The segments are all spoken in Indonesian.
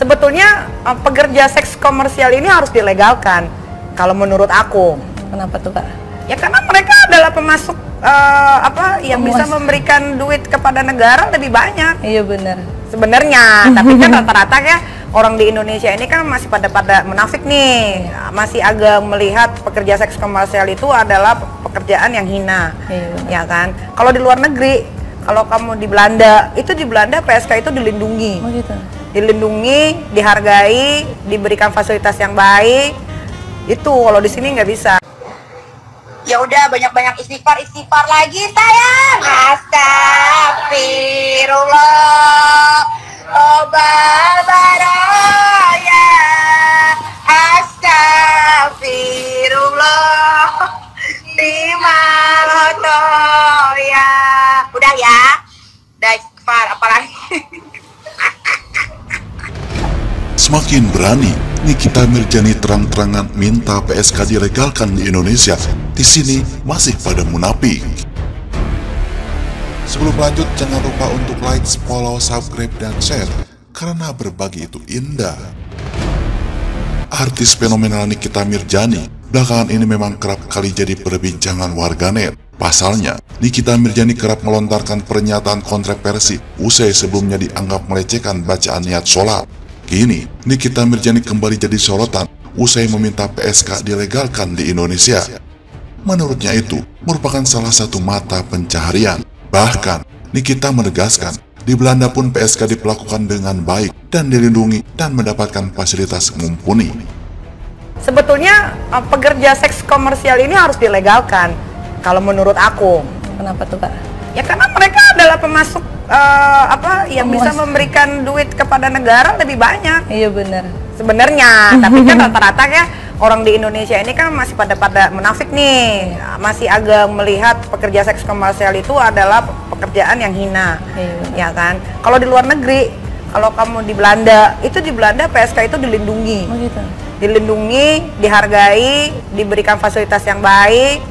Sebetulnya pekerja seks komersial ini harus dilegalkan kalau menurut aku. Kenapa tuh, Kak? Ya karena mereka adalah pemasok yang bisa memberikan duit kepada negara lebih banyak. Iya benar. Sebenarnya, tapi kan rata-rata ya orang di Indonesia ini kan masih pada munafik nih, masih agak melihat pekerja seks komersial itu adalah pekerjaan yang hina, ya kan? Kalau di luar negeri, kalau kamu di Belanda, itu di Belanda PSK itu dilindungi. Oh gitu. Dilindungi, dihargai, diberikan fasilitas yang baik. Itu kalau di sini nggak bisa. Ya udah banyak-banyak istighfar lagi sayang. Astagfirullah. Obat baraya. Astagfirullah. Timalotoya. Udah ya. Udah istighfar apalagi. Semakin berani, Nikita Mirzani terang-terangan minta PSK dilegalkan di Indonesia. Di sini masih pada munafik. Sebelum lanjut, jangan lupa untuk like, follow, subscribe, dan share. Karena berbagi itu indah. Artis fenomenal Nikita Mirzani belakangan ini memang kerap kali jadi perbincangan warganet. Pasalnya, Nikita Mirzani kerap melontarkan pernyataan kontroversi usai sebelumnya dianggap melecehkan bacaan niat sholat. Kini, Nikita Mirzani kembali jadi sorotan usai meminta PSK dilegalkan di Indonesia. Menurutnya itu merupakan salah satu mata pencaharian. Bahkan, Nikita menegaskan di Belanda pun PSK diperlakukan dengan baik dan dilindungi dan mendapatkan fasilitas mumpuni. Sebetulnya pekerja seks komersial ini harus dilegalkan kalau menurut aku. Kenapa tuh, Kak? Ya karena mereka adalah pemasok yang bisa memberikan duit kepada negara lebih banyak. Iya benar. Sebenarnya, tapi kan rata-rata ya orang di Indonesia ini kan masih pada munafik nih, masih agak melihat pekerja seks komersial itu adalah pekerjaan yang hina, ya kan? Kalau di luar negeri, kalau kamu di Belanda, itu di Belanda PSK itu dilindungi. Oh gitu. Dilindungi, dihargai, diberikan fasilitas yang baik.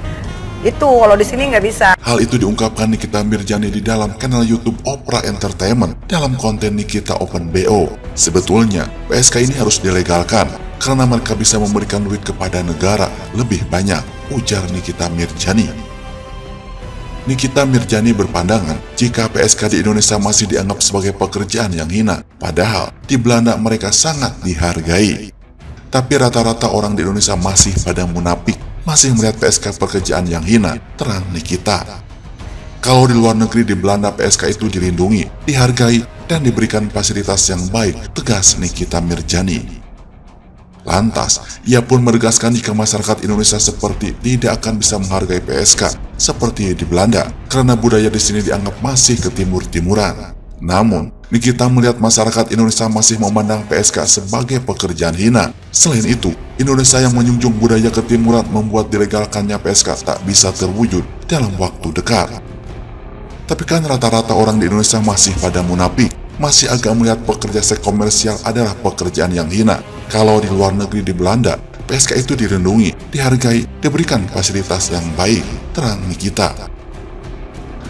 Itu kalau di sini nggak bisa. Hal itu diungkapkan Nikita Mirzani di dalam kanal YouTube Opera Entertainment dalam konten Nikita Open BO. Sebetulnya PSK ini harus dilegalkan karena mereka bisa memberikan duit kepada negara lebih banyak, ujar Nikita Mirzani. Nikita Mirzani berpandangan jika PSK di Indonesia masih dianggap sebagai pekerjaan yang hina, padahal di Belanda mereka sangat dihargai. Tapi rata-rata orang di Indonesia masih pada munafik, masih melihat PSK pekerjaan yang hina, terang Nikita. Kalau di luar negeri di Belanda PSK itu dilindungi, dihargai, dan diberikan fasilitas yang baik, tegas Nikita Mirzani. Lantas, ia pun menegaskan jika masyarakat Indonesia seperti tidak akan bisa menghargai PSK seperti di Belanda, karena budaya di sini dianggap masih ketimur-timuran. Namun, Nikita melihat masyarakat Indonesia masih memandang PSK sebagai pekerjaan hina. Selain itu, Indonesia yang menjunjung budaya ketimuran membuat dilegalkannya PSK tak bisa terwujud dalam waktu dekat. Tapi kan rata-rata orang di Indonesia masih pada munafik, masih agak melihat pekerja seks komersial adalah pekerjaan yang hina. Kalau di luar negeri di Belanda, PSK itu dilindungi, dihargai, diberikan fasilitas yang baik, terang Nikita.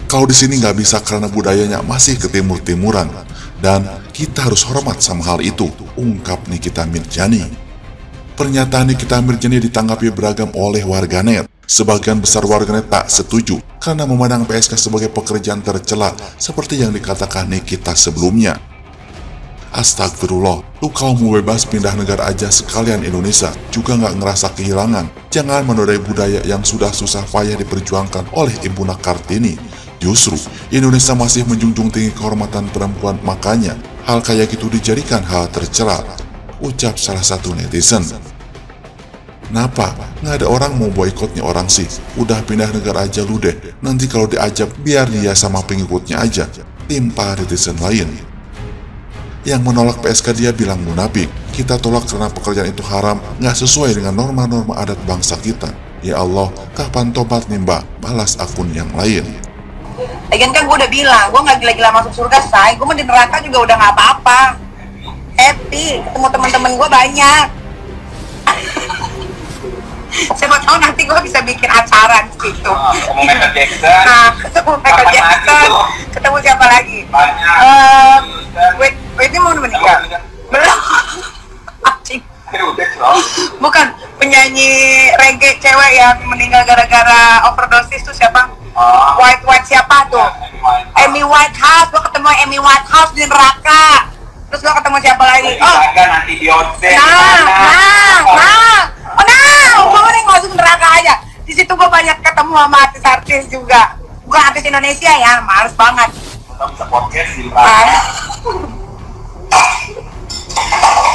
Kalau di sini nggak bisa karena budayanya masih ketimur-timuran, dan kita harus hormat sama hal itu, ungkap Nikita Mirzani. Pernyataan Nikita Mirzani ditanggapi beragam oleh warganet. Sebagian besar warganet tak setuju karena memandang PSK sebagai pekerjaan tercela seperti yang dikatakan Nikita sebelumnya. Astagfirullah, lu kalau mau bebas pindah negara aja sekalian Indonesia, juga nggak ngerasa kehilangan. Jangan menodai budaya yang sudah susah payah diperjuangkan oleh Ibu Kartini. Justru, Indonesia masih menjunjung tinggi kehormatan perempuan, makanya hal kayak gitu dijadikan hal tercela, ucap salah satu netizen. Kenapa? Nggak ada orang mau boikotnya orang sih, udah pindah negara aja lu deh, nanti kalau diajak biar dia sama pengikutnya aja, timpa netizen lain. Yang menolak PSK dia bilang munafik, kita tolak karena pekerjaan itu haram, nggak sesuai dengan norma-norma adat bangsa kita. Ya Allah, kapan tobat nih mbak, balas akun yang lain. Lagian kan gue udah bilang, gue gak gila-gila masuk surga say, gue mau di neraka juga udah gak apa-apa. Happy, ketemu teman-teman gue banyak. Siapa tahu nanti gue bisa bikin acara di situ. Ketemu Michael Jackson. Nah, ketemu Michael Jackson. Ketemu siapa lagi? Banyak. Wait, ini mau menikah? Belum. Bukan, penyanyi reggae cewek yang meninggal gara-gara overdosis tuh siapa? White siapa tuh? Amy Whitehouse. Gue ketemu Amy Whitehouse di neraka. Terus gue ketemu siapa lagi? Oh, nanti Beyonce. Gue nih masuk neraka aja. Di situ gue banyak ketemu sama artis-artis juga. Bukan artis Indonesia ya, males banget. Kita bisa podcast di neraka.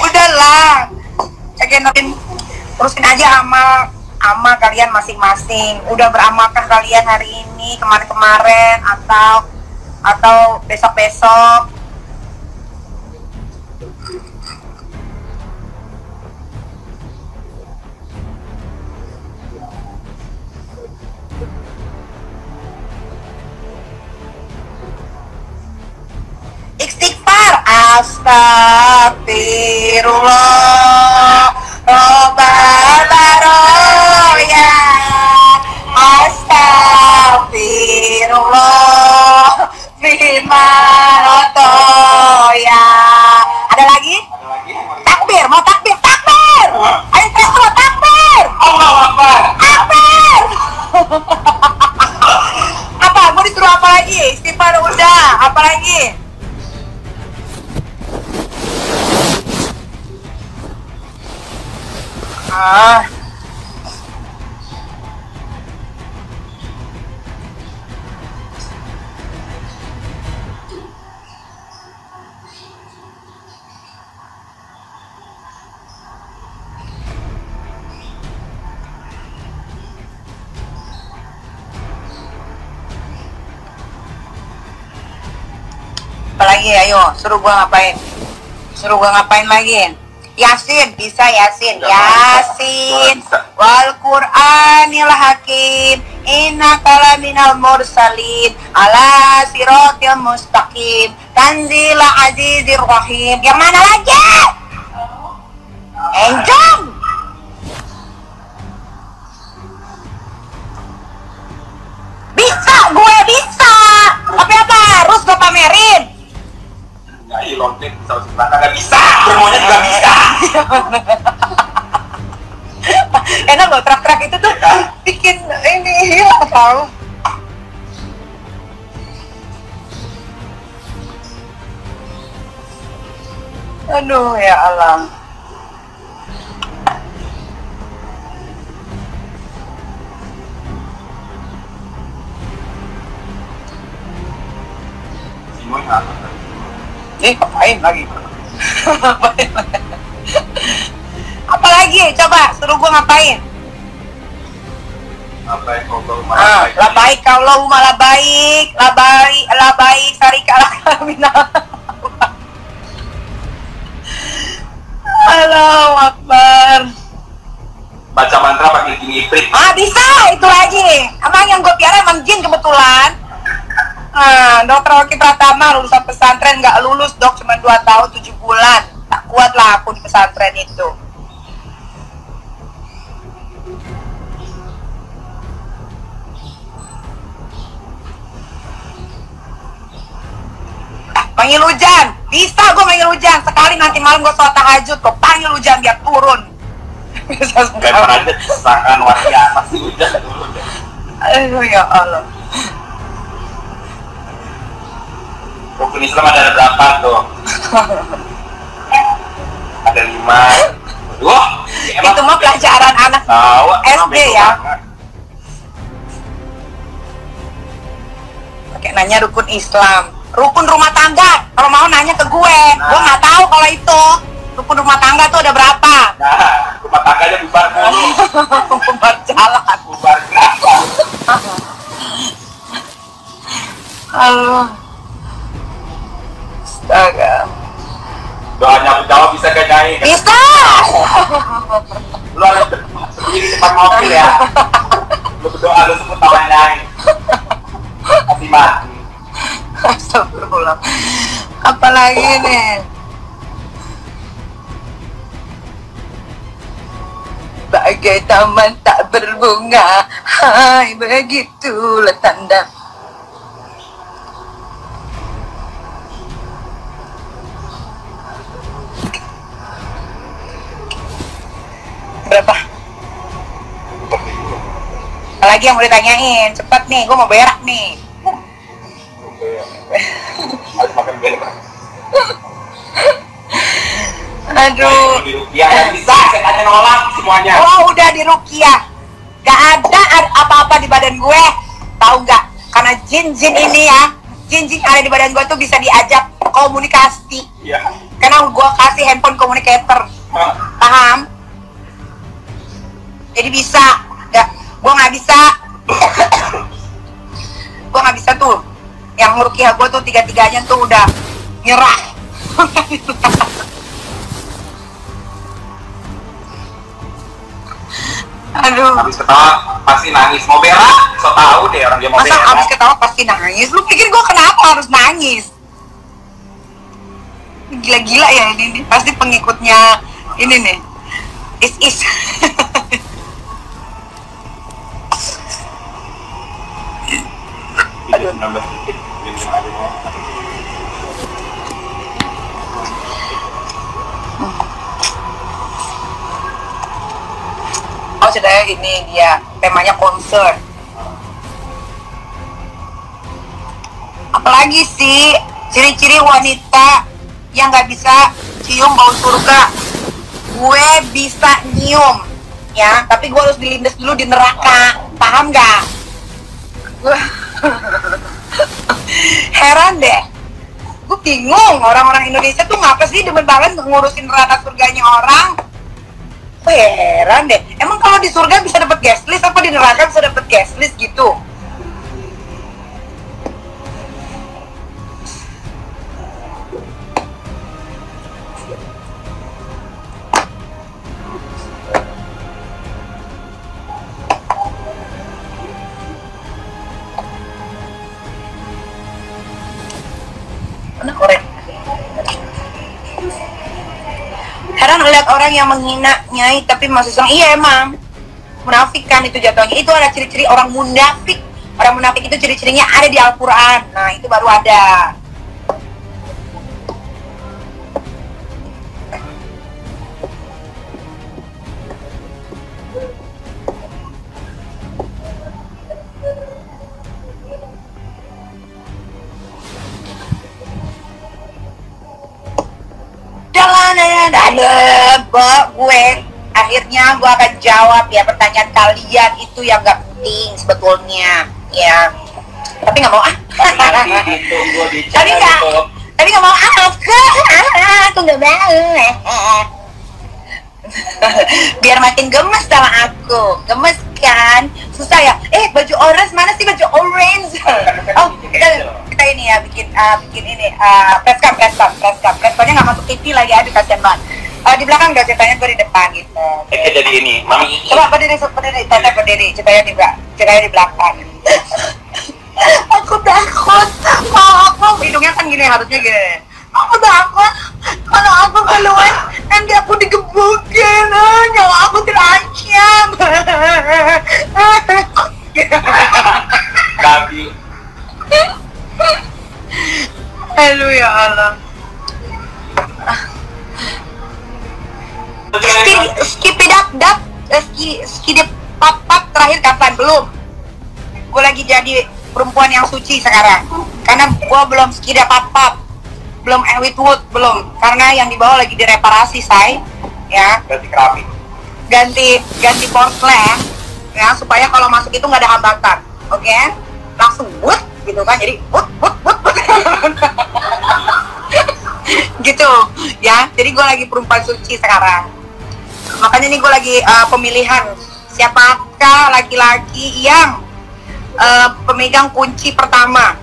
Udahlah, terusin aja amal kalian masing-masing. Udah beramalkah kalian hari ini, kemarin-kemarin, atau besok-besok? Istighfar, astagfirullah, robbalaroya, astagfirullah, bimanotoya. Ada lagi? Takbir, mau takbir, takbir! Ayo semua takbir! Allah Akbar. Takbir! Apa? Mau disuruh apa lagi? Istighfar udah, apa lagi? Apalagi, ayo, suruh gua ngapain lagi? Yasin, bisa Yasin. Yasin, wal Qur'anil hakim, innaka laminal mursalin, ala siratil mustaqim, tanzil azizir rahim. Yang mana lagi? Enjong. Bisa, gue bisa. Tapi apa harus gue pamerin? Ya, lontek bisa sebelah nggak bisa. Semuanya juga bisa. Enak loh, truk-truk itu tuh bikin ini hilang tau. Aduh ya Allah. Simon nggak? Ngapain lagi? Apa lagi? Coba suruh gua ngapain? Apa yang kau baru malah La baik Allahumma la baik, sarika la minal. Allahu Akbar. baca mantra pakai jin ifrit. Bisa itu lagi. Emang yang gue piara emang jin kebetulan. Dokter Oki Pratama lulusan pesantren, nggak lulus dok, cuma 2 tahun 7 bulan. Tak kuat lah aku di pesantren itu. Panggil hujan, bisa gue panggil hujan. Sekali nanti malam gue sholat tahajud, gue panggil hujan biar turun. Kayak pernah aja serangan waria pasti hujan dulu. Aduh ya Allah. Rukun Islam ada berapa tuh? Ada 5. Wah, Itu mah pelajaran anak tahu, SD ya. Pakai nanya rukun Islam, rukun rumah tangga. Kalau mau nanya ke gue nggak tahu kalau itu rukun rumah tangga tuh ada berapa. Nah, rumah tangganya bubar dulu. Bubar jalan. Bubar gerakan. Halo. Astaga. Doanya jawab bisa gak Nyai? Bisa. Lu harus sendiri di depan mobil ya. Lu berdoa lu sebut nama Nyai. Mati mati. Astagfirullah. Apalagi nih? Bagai taman tak berbunga, hai begitulah tanda. berapa? Apalagi yang mau ditanyain, cepat nih, gue mau berak nih. Harus makan berak. Aduh. Di Rukiah nggak bisa, setannya nolak semuanya. Oh, udah di Rukiah. Gak ada apa-apa di badan gue. Tahu nggak? Karena jin-jin ini ya, jin-jin ada di badan gue tuh bisa diajak komunikasi. Iya. Karena gue kasih handphone communicator. Paham? Jadi bisa. Gue nggak bisa. Gue nggak bisa tuh. Yang Rukiah gue tuh tiga-tiganya tuh udah nyerah. Aduh. Habis ketawa pasti nangis. Mau berak? So tahu deh orang dia mau Masa berak. habis ketawa pasti nangis? Lu pikir gue kenapa harus nangis? Gila-gila ya ini pasti pengikutnya ini nih. Is. Aduh, 19 detik. Oh sudah, ini dia temanya concern. Apalagi sih ciri-ciri wanita yang nggak bisa cium bau surga? Gue bisa nyium, ya, tapi gue harus dilindas dulu di neraka, paham nggak? Heran deh, gue bingung orang-orang Indonesia tuh ngapa sih demen banget ngurusin neraka surganya orang? Heran deh, emang kalau di surga bisa dapat guest list apa di neraka bisa dapat guest list gitu? Mana korek? Heran ngeliat orang yang menghina Nyai tapi masih sang, iya emang munafik kan itu jatuhnya. Itu ada ciri-ciri orang munafik. Orang munafik itu ciri-cirinya ada di Al-Quran. Nah itu baru ada. Gue akhirnya gue akan jawab ya pertanyaan kalian itu yang gak penting sebetulnya ya, tapi nggak mau tapi nggak mau aku nggak mau biar makin gemes sama aku. Gemes kan, susah ya. Baju orange mana sih, baju orange? Oh kita ini ya bikin ini press cam-nya nggak masuk TV lagi, aduh kasihan banget. Di belakang udah ceritanya, gue di depan gitu. Jadi ini, Mami. Coba berdiri, Teteh berdiri, ceritanya di belakang. Aku takut, aku hidungnya kan gini, harusnya gini. Aku takut kalau aku keluar nanti aku digebukin, nyawa aku terancam. Babi. Aduh ya Allah. Skidip pap terakhir kapan? Belum. Gue lagi jadi perempuan yang suci sekarang. Karena gue belum skidip pap, belum Witwood, belum. Karena yang di bawah lagi direparasi, say. Ya. Ganti keramik. Ganti porselen, ya, supaya kalau masuk itu nggak ada hambatan. Oke? Langsung but gitu kan. Jadi but. Gitu ya, jadi gue lagi perempuan suci sekarang. Makanya nih gue lagi pemilihan siapakah laki-laki yang pemegang kunci pertama